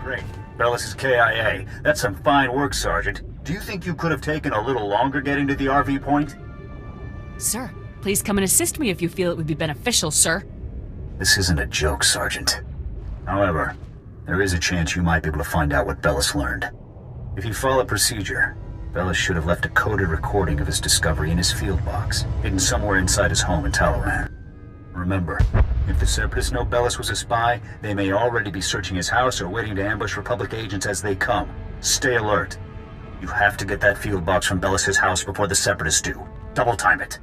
Great. Bellis is KIA. That's some fine work, Sergeant. Do you think you could have taken a little longer getting to the RV point? Sir, please come and assist me if you feel it would be beneficial, sir. This isn't a joke, Sergeant. However, there is a chance you might be able to find out what Bellis learned. If you follow procedure, Bellis should have left a coded recording of his discovery in his field box, hidden somewhere inside his home in Talaran. Remember, if the Separatists know Bellis was a spy, they may already be searching his house or waiting to ambush Republic agents as they come. Stay alert. You have to get that field box from Bellis' house before the Separatists do. Double time it.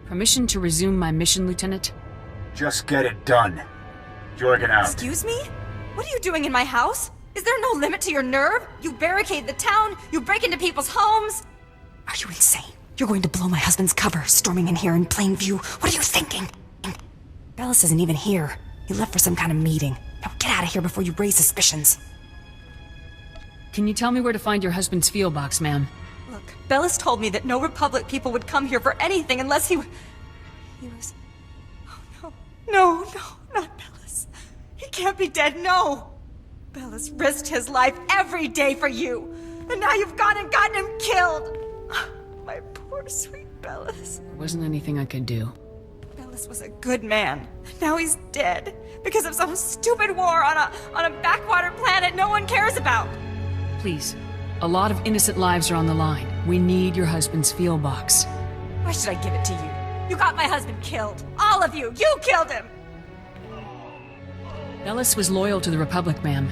Permission to resume my mission, Lieutenant? Just get it done. Jorgen out. Excuse me? What are you doing in my house? Is there no limit to your nerve? You barricade the town, you break into people's homes. Are you insane? You're going to blow my husband's cover, storming in here in plain view. What are you thinking? Bellis isn't even here. He left for some kind of meeting. Now get out of here before you raise suspicions. Can you tell me where to find your husband's field box, ma'am? Look, Bellis told me that no Republic people would come here for anything unless he was... Oh, no, not Bellis. He can't be dead, no! Bellis risked his life every day for you, and now you've gone and gotten him killed! My poor, sweet Bellis. There wasn't anything I could do. Bellis was a good man. Now he's dead, because of some stupid war on a backwater planet no one cares about! Please, a lot of innocent lives are on the line. We need your husband's field box. Why should I give it to you? You got my husband killed. All of you! You killed him! Bellis was loyal to the Republic, ma'am.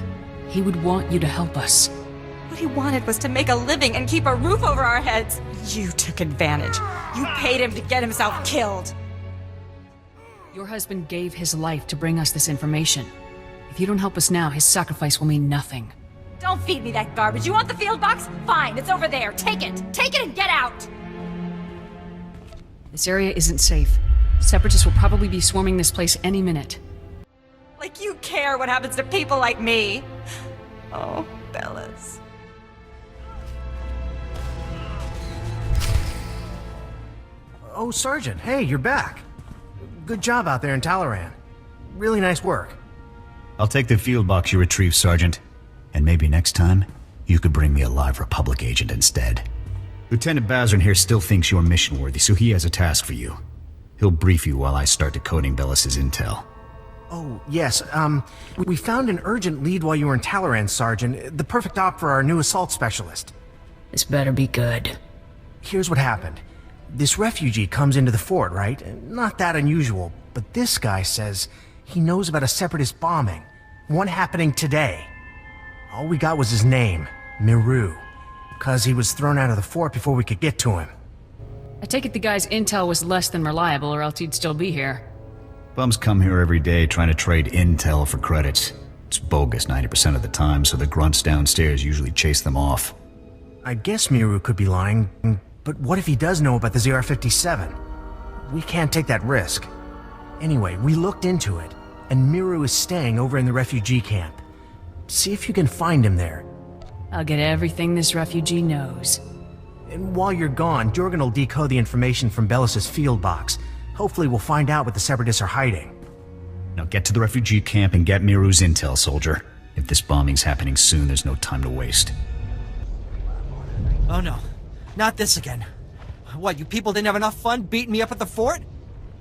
He would want you to help us. What he wanted was to make a living and keep a roof over our heads. You took advantage. You paid him to get himself killed. Your husband gave his life to bring us this information. If you don't help us now, his sacrifice will mean nothing. Don't feed me that garbage. You want the field box? Fine, it's over there. Take it. Take it and get out. This area isn't safe. Separatists will probably be swarming this place any minute. Like you care what happens to people like me. Oh, Bellis. Oh, Sergeant, hey, you're back. Good job out there in Talaran. Really nice work. I'll take the field box you retrieved, Sergeant. And maybe next time, you could bring me a live Republic agent instead. Lieutenant Bazrin here still thinks you're mission-worthy, so he has a task for you. He'll brief you while I start decoding Bellis' intel. Oh, yes, we found an urgent lead while you were in Talaran, Sergeant. The perfect op for our new assault specialist. This better be good. Here's what happened. This refugee comes into the fort, right? Not that unusual, but this guy says he knows about a Separatist bombing. One happening today. All we got was his name, Miru, because he was thrown out of the fort before we could get to him. I take it the guy's intel was less than reliable, or else he'd still be here. Bums come here every day trying to trade intel for credits. It's bogus 90% of the time, so the grunts downstairs usually chase them off. I guess Miru could be lying, but what if he does know about the ZR-57? We can't take that risk. Anyway, we looked into it, and Miru is staying over in the refugee camp. See if you can find him there. I'll get everything this refugee knows. And while you're gone, Jorgen will decode the information from Bellis' field box. Hopefully we'll find out what the Separatists are hiding. Now get to the refugee camp and get Miru's intel, soldier. If this bombing's happening soon, there's no time to waste. Oh no, not this again. What, you people didn't have enough fun beating me up at the fort?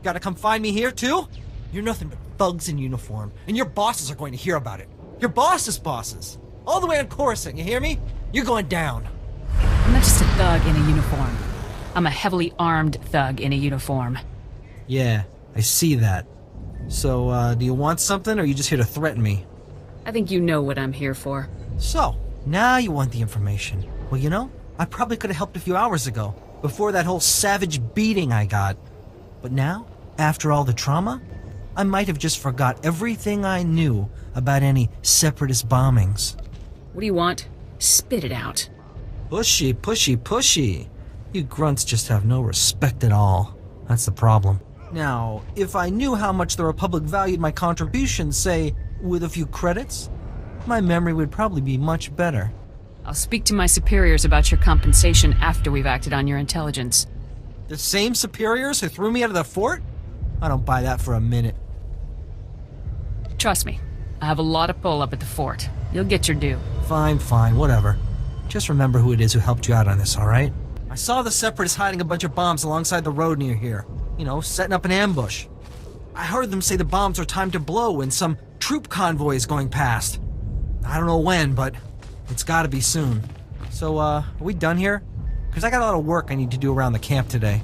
Gotta come find me here too? You're nothing but thugs in uniform, and your bosses are going to hear about it. Your boss's bosses. All the way on Coruscant, you hear me? You're going down. I'm not just a thug in a uniform. I'm a heavily armed thug in a uniform. Yeah, I see that. So, do you want something, or are you just here to threaten me? I think you know what I'm here for. So, now you want the information. Well, you know, I probably could have helped a few hours ago, before that whole savage beating I got. But now, after all the trauma, I might have just forgot everything I knew about any Separatist bombings. What do you want? Spit it out. Pushy, pushy, pushy. You grunts just have no respect at all. That's the problem. Now, if I knew how much the Republic valued my contributions, say, with a few credits, my memory would probably be much better. I'll speak to my superiors about your compensation after we've acted on your intelligence. The same superiors who threw me out of the fort? I don't buy that for a minute. Trust me, I have a lot of pull up at the fort. You'll get your due. Fine, whatever. Just remember who it is who helped you out on this, alright? I saw the Separatists hiding a bunch of bombs alongside the road near here. You know, setting up an ambush. I heard them say the bombs are timed to blow when some troop convoy is going past. I don't know when, but it's gotta be soon. So, are we done here? Because I got a lot of work I need to do around the camp today.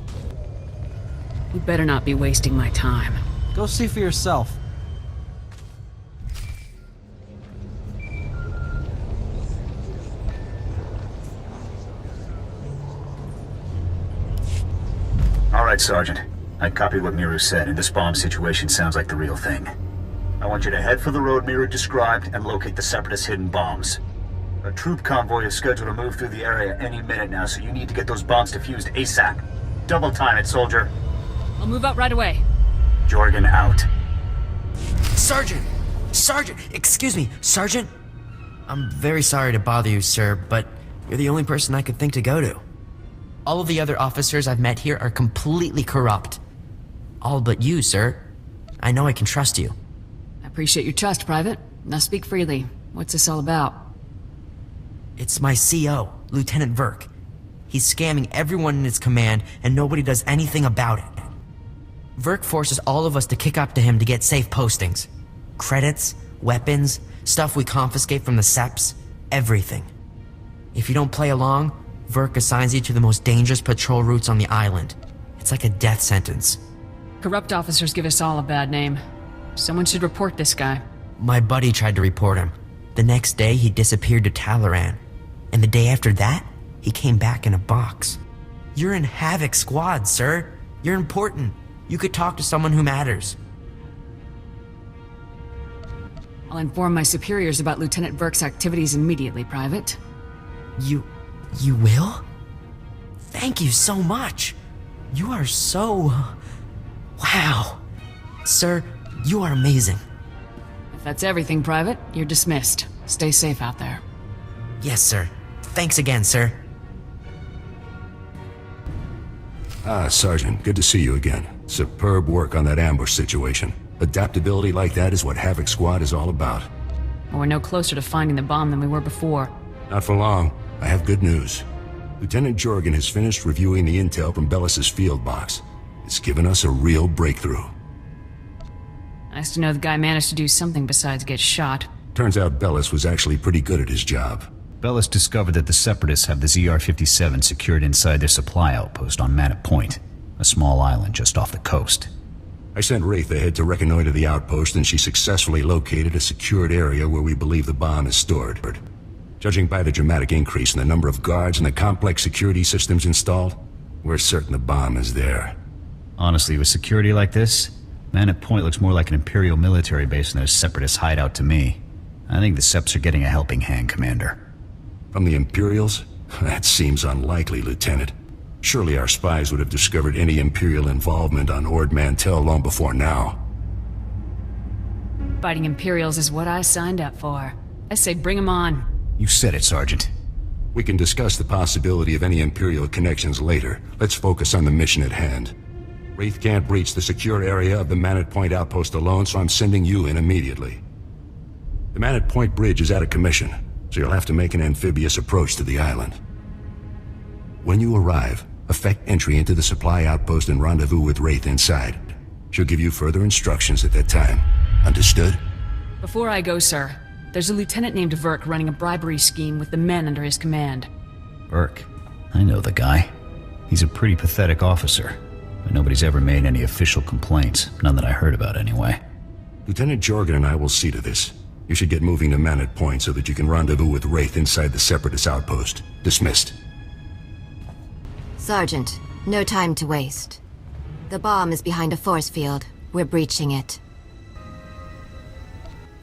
You better not be wasting my time. Go see for yourself. All right, Sergeant. I copied what Miru said, and this bomb situation sounds like the real thing. I want you to head for the road Miru described and locate the Separatist hidden bombs. A troop convoy is scheduled to move through the area any minute now, so you need to get those bombs defused ASAP. Double time it, soldier. I'll move out right away. Jorgen out. Sergeant! Sergeant! Excuse me, Sergeant? I'm very sorry to bother you, sir, but you're the only person I could think to go to. All of the other officers I've met here are completely corrupt. All but you, sir. I know I can trust you. I appreciate your trust, Private. Now speak freely. What's this all about? It's my CO, Lieutenant Verk. He's scamming everyone in his command, and nobody does anything about it. Verk forces all of us to kick up to him to get safe postings. Credits, weapons, stuff we confiscate from the SEPs, everything. If you don't play along, Verk assigns you to the most dangerous patrol routes on the island. It's like a death sentence. Corrupt officers give us all a bad name. Someone should report this guy. My buddy tried to report him. The next day, he disappeared to Talaran. And the day after that, he came back in a box. You're in Havoc Squad, sir. You're important. You could talk to someone who matters. I'll inform my superiors about Lieutenant Verk's activities immediately, Private. You will? Thank you so much. You are so... Wow. Sir, you are amazing. If that's everything, Private, you're dismissed. Stay safe out there. Yes, sir. Thanks again, sir. Sergeant, good to see you again. Superb work on that ambush situation. Adaptability like that is what Havoc Squad is all about. Well, we're no closer to finding the bomb than we were before. Not for long. I have good news. Lieutenant Jorgen has finished reviewing the intel from Bellis's field box. It's given us a real breakthrough. Nice to know the guy managed to do something besides get shot. Turns out Bellis was actually pretty good at his job. Bellis discovered that the Separatists have the ZR-57 secured inside their supply outpost on Manat Point, a small island just off the coast. I sent Wraith ahead to reconnoiter the outpost, and she successfully located a secured area where we believe the bomb is stored. Judging by the dramatic increase in the number of guards and the complex security systems installed, we're certain the bomb is there. Honestly, with security like this, Manat Point looks more like an Imperial military base than a Separatist hideout to me. I think the Seps are getting a helping hand, Commander. From the Imperials? That seems unlikely, Lieutenant. Surely our spies would have discovered any Imperial involvement on Ord Mantell long before now. Fighting Imperials is what I signed up for. I say bring 'em on. You said it, Sergeant. We can discuss the possibility of any Imperial connections later. Let's focus on the mission at hand. Wraith can't breach the secure area of the Manat Point outpost alone, so I'm sending you in immediately. The Manat Point bridge is out of commission, so you'll have to make an amphibious approach to the island. When you arrive, effect entry into the supply outpost and rendezvous with Wraith inside. She'll give you further instructions at that time. Understood? Before I go, sir, there's a lieutenant named Verk running a bribery scheme with the men under his command. Verk? I know the guy. He's a pretty pathetic officer, but nobody's ever made any official complaints. None that I heard about, anyway. Lieutenant Jorgen and I will see to this. You should get moving to Manat Point so that you can rendezvous with Wraith inside the Separatist outpost. Dismissed. Sergeant, no time to waste. The bomb is behind a force field. We're breaching it.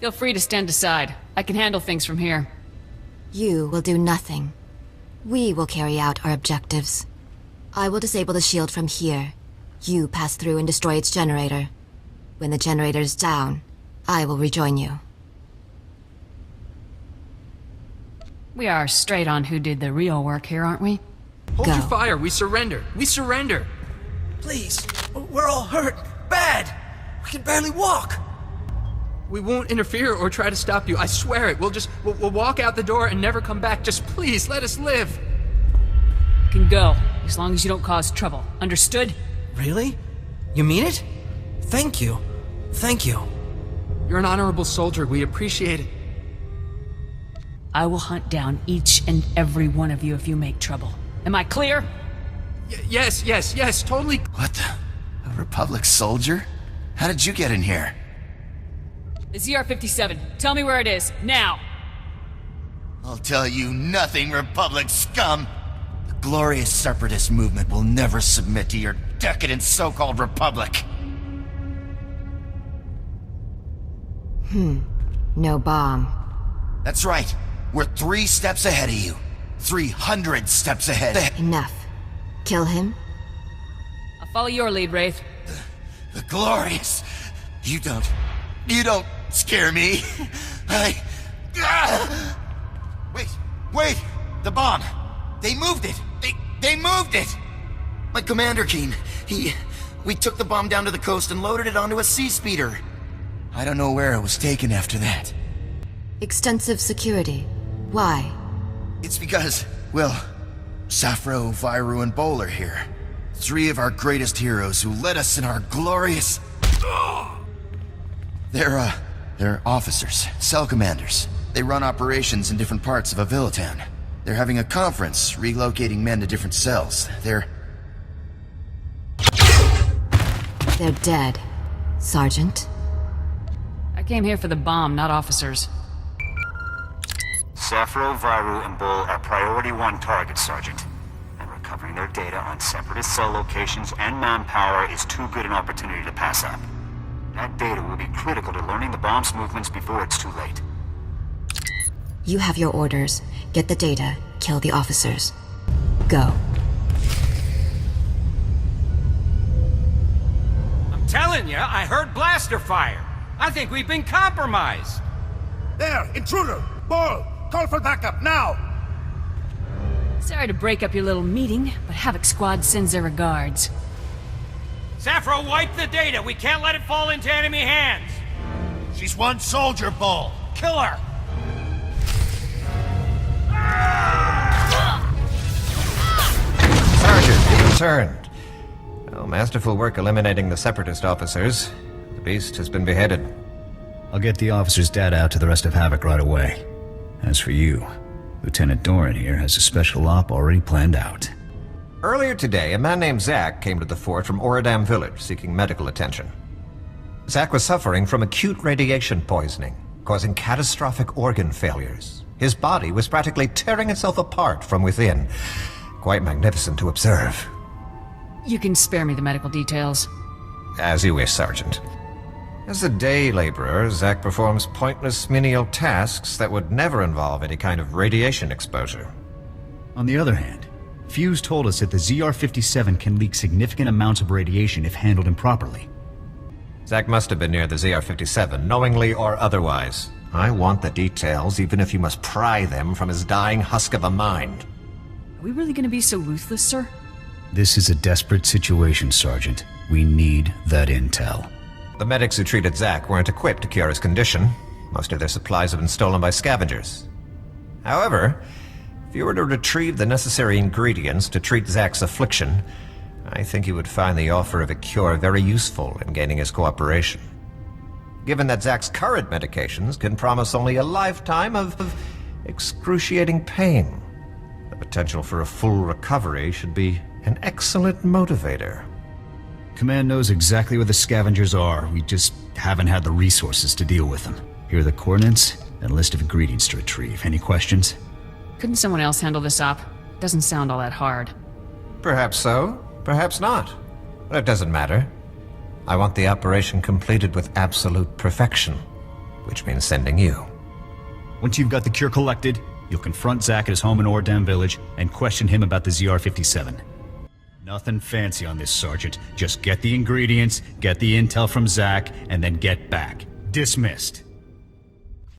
Feel free to stand aside. I can handle things from here. You will do nothing. We will carry out our objectives. I will disable the shield from here. You pass through and destroy its generator. When the generator is down, I will rejoin you. We are straight on who did the real work here, aren't we? Hold Go. your fire. We surrender. We surrender. Please, we're all hurt. Bad. We can barely walk. We won't interfere or try to stop you. I swear it. We'll walk out the door and never come back. Just please, let us live. You can go, as long as you don't cause trouble. Understood? Really? You mean it? Thank you. Thank you. You're an honorable soldier. We appreciate it. I will hunt down each and every one of you if you make trouble. Am I clear? Yes, totally. What the? A Republic soldier? How did you get in here? The ZR-57. Tell me where it is, now! I'll tell you nothing, Republic scum! The glorious separatist movement will never submit to your decadent so-called Republic! No bomb. That's right. We're 3 steps ahead of you. 300 steps ahead. Enough. Kill him? I'll follow your lead, Wraith. The glorious. You don't scare me. Wait! The bomb! They moved it! They moved it! My commander, Keen, we took the bomb down to the coast and loaded it onto a sea speeder. I don't know where it was taken after that. Extensive security. Why? It's because, well, SWTOR, Viru, and Bol are here. 3 of our greatest heroes who led us in our glorious... They're officers, cell commanders. They run operations in different parts of Avilatown. They're having a conference, relocating men to different cells. They're dead. Sergeant? I came here for the bomb, not officers. SWTOR, Viru, and Bol are priority 1 targets, Sergeant. And recovering their data on separatist cell locations and manpower is too good an opportunity to pass up. That data will be critical to learning the bomb's movements before it's too late. You have your orders. Get the data, kill the officers. Go. I'm telling you, I heard blaster fire. I think we've been compromised. There, intruder! Bol, call for backup, now! Sorry to break up your little meeting, but Havoc Squad sends their regards. SWTOR, wipe the data. We can't let it fall into enemy hands. She's 1 soldier, Bol. Kill her. Sergeant, you returned. Well, masterful work eliminating the separatist officers. The beast has been beheaded. I'll get the officer's data out to the rest of Havoc right away. As for you, Lieutenant Doran here has a special op already planned out. Earlier today, a man named Zach came to the fort from Oradam village seeking medical attention. Zach was suffering from acute radiation poisoning, causing catastrophic organ failures. His body was practically tearing itself apart from within. Quite magnificent to observe. You can spare me the medical details. As you wish, Sergeant. As a day laborer, Zach performs pointless menial tasks that would never involve any kind of radiation exposure. On the other hand, Fuse told us that the ZR-57 can leak significant amounts of radiation if handled improperly. Zach must have been near the ZR-57, knowingly or otherwise. I want the details, even if you must pry them from his dying husk of a mind. Are we really gonna be so ruthless, sir? This is a desperate situation, Sergeant. We need that intel. The medics who treated Zach weren't equipped to cure his condition. Most of their supplies have been stolen by scavengers. However, if you were to retrieve the necessary ingredients to treat Zach's affliction, I think you would find the offer of a cure very useful in gaining his cooperation. Given that Zach's current medications can promise only a lifetime of excruciating pain, the potential for a full recovery should be an excellent motivator. Command knows exactly where the scavengers are. We just haven't had the resources to deal with them. Here are the coordinates and a list of ingredients to retrieve. Any questions? Couldn't someone else handle this op? Doesn't sound all that hard. Perhaps so, perhaps not. But it doesn't matter. I want the operation completed with absolute perfection, which means sending you. Once you've got the cure collected, you'll confront Zach at his home in Oradam village and question him about the ZR-57. Nothing fancy on this, Sergeant. Just get the ingredients, get the intel from Zach, and then get back. Dismissed.